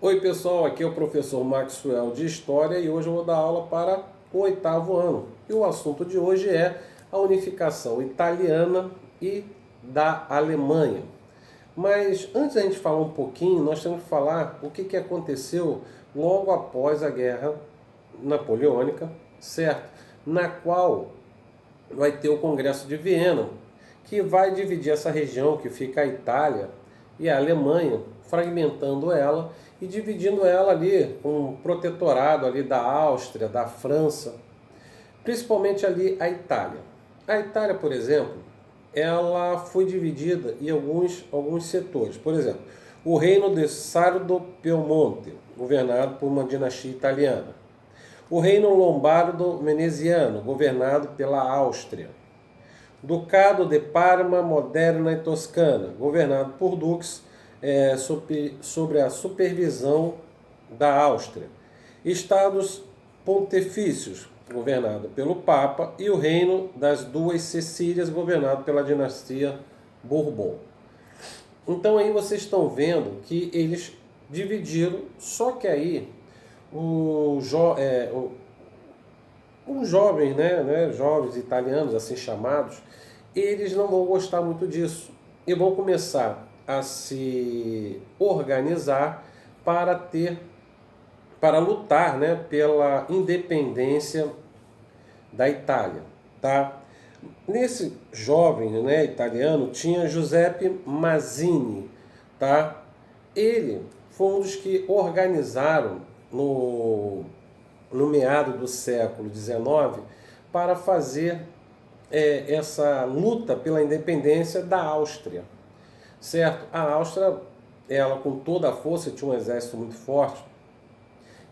Oi pessoal, aqui é o professor Maxwell de História e hoje eu vou dar aula para o 8º ano. E o assunto de hoje é a unificação italiana e da Alemanha. Mas antes da gente falar um pouquinho, nós temos que falar o que aconteceu logo após a Guerra Napoleônica, certo? Na qual vai ter o Congresso de Viena, que vai dividir essa região que fica a Itália e a Alemanha, fragmentando ela e dividindo ela ali com um protetorado ali da Áustria, da França, principalmente ali a Itália. A Itália, por exemplo, ela foi dividida em alguns setores. Por exemplo, o reino de Sardo-Piemonte, governado por uma dinastia italiana. O reino lombardo-veneziano, governado pela Áustria. Ducado de Parma, Moderna e Toscana, governado por duques sobre a supervisão da Áustria. Estados pontifícios, governado pelo Papa, e o reino das duas Sicílias, governado pela dinastia Bourbon. Então aí vocês estão vendo que eles dividiram, só que aí os jovens, jovens italianos assim chamados, eles não vão gostar muito disso e vão começar a se organizar para lutar, pela independência da Itália, tá? Nesse jovem, italiano tinha Giuseppe Mazzini, tá? Ele foi um dos que organizaram no meado do século XIX para fazer essa luta pela independência da Áustria, certo? A Áustria, ela com toda a força, tinha um exército muito forte,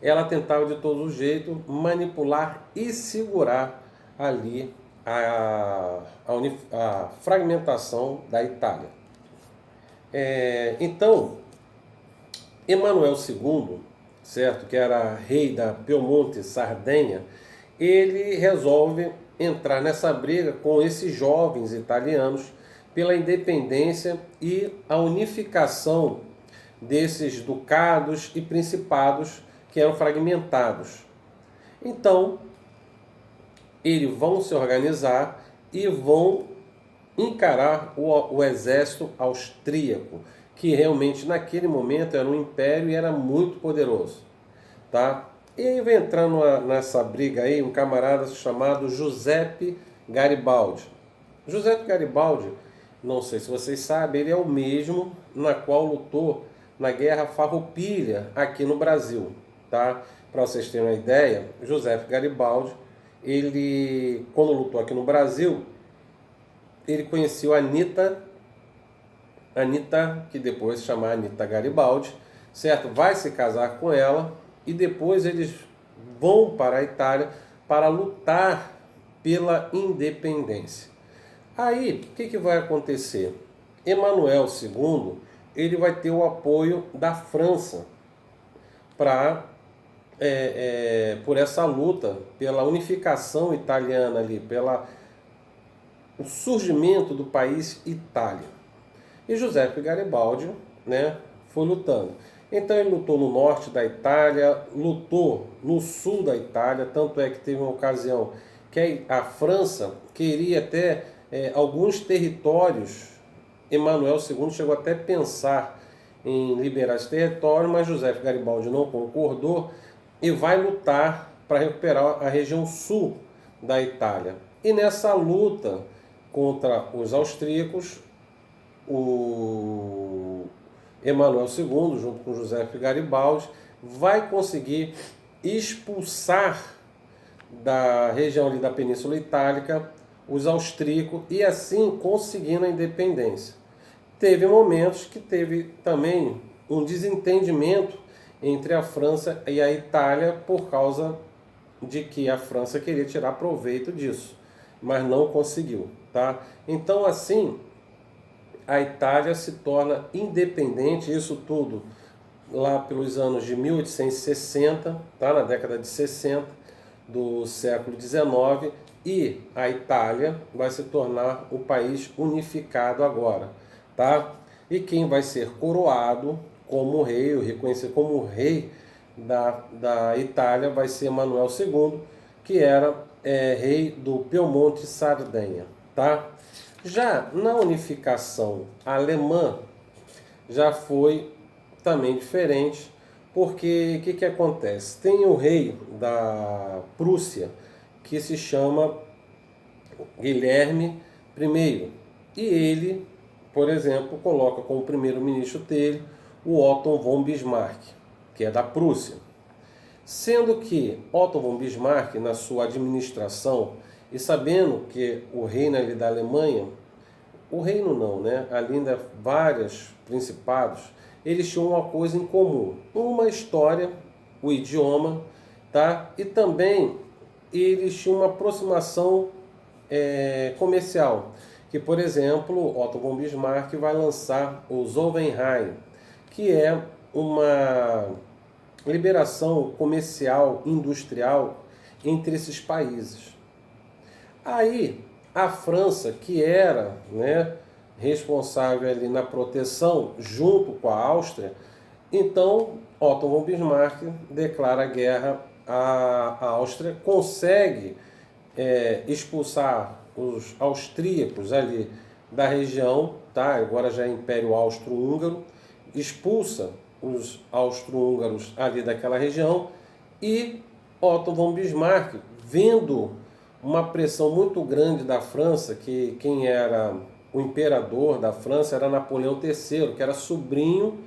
ela tentava de todo os jeitos manipular e segurar ali a fragmentação da Itália. Então, Emanuel II, certo, que era rei da Piemonte, Sardenha, ele resolve entrar nessa briga com esses jovens italianos pela independência e a unificação desses ducados e principados que eram fragmentados. Então, eles vão se organizar e vão encarar o exército austríaco, que realmente naquele momento era um império e era muito poderoso, tá? E aí vem entrando nessa briga aí um camarada chamado Giuseppe Garibaldi. Giuseppe Garibaldi, não sei se vocês sabem, ele é o mesmo na qual lutou na Guerra Farroupilha aqui no Brasil, tá? Para vocês terem uma ideia, Giuseppe Garibaldi, ele quando lutou aqui no Brasil, ele conheceu a Anitta, que depois se chama Anitta Garibaldi, certo? Vai se casar com ela e depois eles vão para a Itália para lutar pela independência. Aí, o que vai acontecer? Emanuel II, ele vai ter o apoio da França por essa luta pela unificação italiana ali, o surgimento do país Itália. E Giuseppe Garibaldi, foi lutando. Então ele lutou no norte da Itália, lutou no sul da Itália, tanto é que teve uma ocasião que a França queria até alguns territórios. Emanuel II chegou até a pensar em liberar esse território, mas Giuseppe Garibaldi não concordou e vai lutar para recuperar a região sul da Itália. E nessa luta contra os austríacos, o Emanuel II, junto com Giuseppe Garibaldi, vai conseguir expulsar da região ali da Península Itálica os austríacos e assim conseguindo a independência. Teve momentos que teve também um desentendimento entre a França e a Itália por causa de que a França queria tirar proveito disso, mas não conseguiu, tá? Então assim, a Itália se torna independente, isso tudo lá pelos anos de 1860, tá? Na década de 60 do século XIX, e a Itália vai se tornar o país unificado agora, tá? E quem vai ser coroado como rei, o reconhecido como rei da Itália, vai ser Manuel II, que era rei do Piemonte e Sardenha, tá? Já na unificação alemã, já foi também diferente, porque o que acontece? Tem o rei da Prússia, que se chama Guilherme I, e ele, por exemplo, coloca como primeiro-ministro dele o Otto von Bismarck, que é da Prússia. Sendo que Otto von Bismarck, na sua administração, e sabendo que o reino ali da Alemanha, o reino não, né? Ali ainda vários principados, eles tinham uma coisa em comum, uma história, o idioma, tá? E também eles tinham uma aproximação comercial, que por exemplo, Otto von Bismarck vai lançar o Zollverein, que é uma liberação comercial, industrial entre esses países. Aí a França, que era, né, responsável ali na proteção junto com a Áustria, então Otto von Bismarck declara guerra à Áustria, consegue expulsar os austríacos ali da região, tá? Agora já é Império Austro-Húngaro, expulsa os austro-húngaros ali daquela região, e Otto von Bismarck, vendo uma pressão muito grande da França, que quem era o imperador da França era Napoleão III, que era sobrinho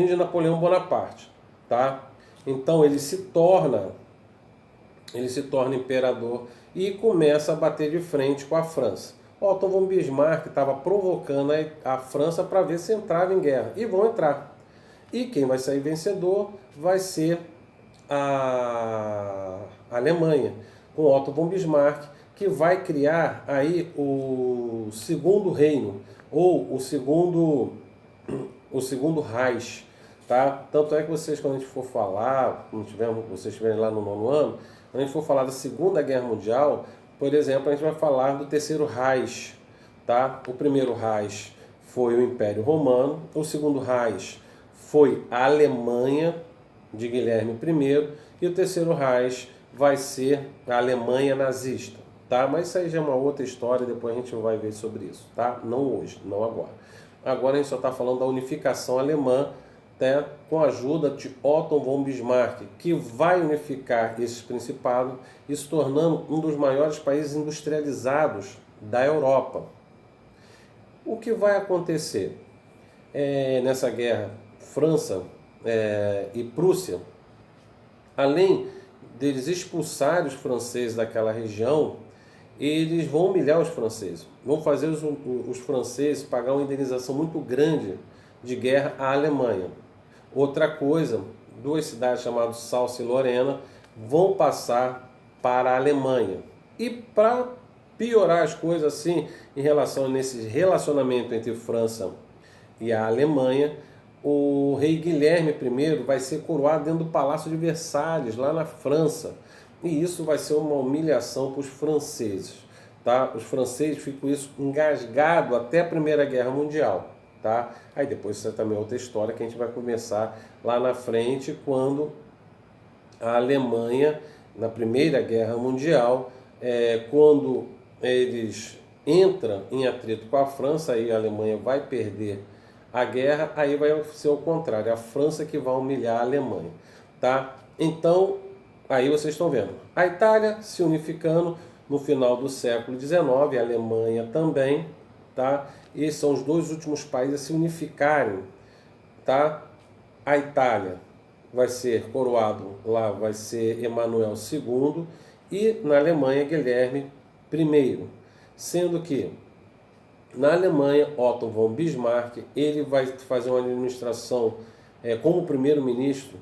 de Napoleão Bonaparte, tá? Então ele se torna imperador e começa a bater de frente com a França. Otto von Bismarck estava provocando a França para ver se entrava em guerra, e vão entrar. E quem vai sair vencedor vai ser a Alemanha, com Otto von Bismarck, que vai criar aí o segundo reino, ou o segundo Reich, tá? Tanto é que vocês, quando a gente for falar, vocês estiverem lá no 9º ano, quando a gente for falar da Segunda Guerra Mundial, por exemplo, a gente vai falar do terceiro Reich, tá? O primeiro Reich foi o Império Romano, o segundo Reich foi a Alemanha de Guilherme I, e o terceiro Reich vai ser a Alemanha nazista, tá? Mas isso aí já é uma outra história, depois a gente vai ver sobre isso, tá? Não hoje, não agora. Agora a gente só está falando da unificação alemã, né, com a ajuda de Otto von Bismarck, que vai unificar esses principados e se tornando um dos maiores países industrializados da Europa. O que vai acontecer nessa guerra França e Prússia, além deles expulsarem os franceses daquela região, eles vão humilhar os franceses, vão fazer os franceses pagar uma indenização muito grande de guerra à Alemanha. Outra coisa, duas cidades chamadas Salsa e Lorena vão passar para a Alemanha. E para piorar as coisas assim, em relação a nesse relacionamento entre França e a Alemanha, o rei Guilherme I vai ser coroado dentro do Palácio de Versalhes, lá na França. E isso vai ser uma humilhação para os franceses, tá? Os franceses ficam isso engasgado até a Primeira Guerra Mundial, tá? Aí depois isso é também outra história que a gente vai começar lá na frente, quando a Alemanha, na Primeira Guerra Mundial, quando eles entram em atrito com a França, aí a Alemanha vai perder a guerra, aí vai ser o contrário, a França que vai humilhar a Alemanha, tá? Então, aí vocês estão vendo, a Itália se unificando no final do século XIX, a Alemanha também, tá? Esses são os dois últimos países a se unificarem, tá? A Itália vai ser coroado, lá vai ser Emanuel II, e na Alemanha Guilherme I, sendo que na Alemanha, Otto von Bismarck, ele vai fazer uma administração como primeiro-ministro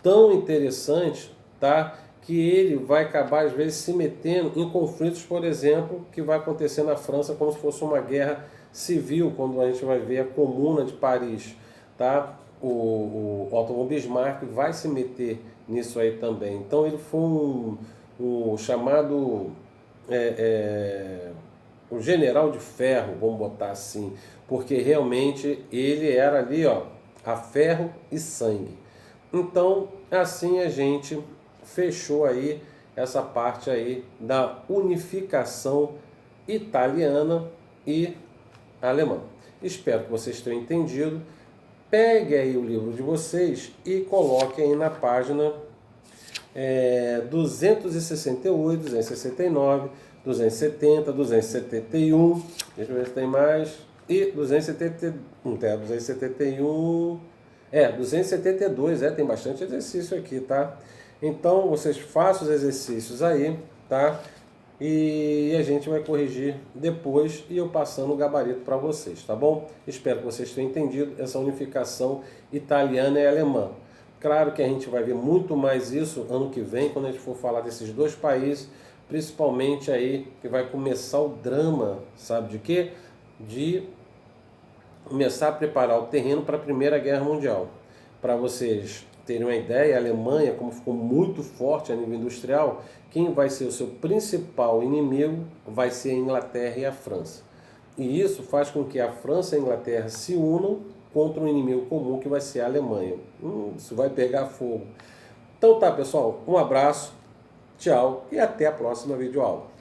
tão interessante, tá? Que ele vai acabar, às vezes, se metendo em conflitos, por exemplo, que vai acontecer na França como se fosse uma guerra civil, quando a gente vai ver a Comuna de Paris, tá? O Otto von Bismarck vai se meter nisso aí também. Então ele foi um chamado o general de ferro, vamos botar assim, porque realmente ele era ali, ó, a ferro e sangue. Então, assim a gente fechou aí essa parte aí da unificação italiana e alemã. Espero que vocês tenham entendido. Pegue aí o livro de vocês e coloque aí na página 268, 269, 270, 271, deixa eu ver se tem mais, e 271, 271, 272, tem bastante exercício aqui, tá? Então vocês façam os exercícios aí, tá? E a gente vai corrigir depois e eu passando o gabarito para vocês, tá bom? Espero que vocês tenham entendido essa unificação italiana e alemã. Claro que a gente vai ver muito mais isso ano que vem, quando a gente for falar desses dois países, principalmente aí que vai começar o drama, sabe de quê? De começar a preparar o terreno para a Primeira Guerra Mundial. Para vocês terem uma ideia, a Alemanha, como ficou muito forte a nível industrial, quem vai ser o seu principal inimigo vai ser a Inglaterra e a França. E isso faz com que a França e a Inglaterra se unam contra um inimigo comum que vai ser a Alemanha. Isso vai pegar fogo. Então tá, pessoal, um abraço, tchau e até a próxima videoaula.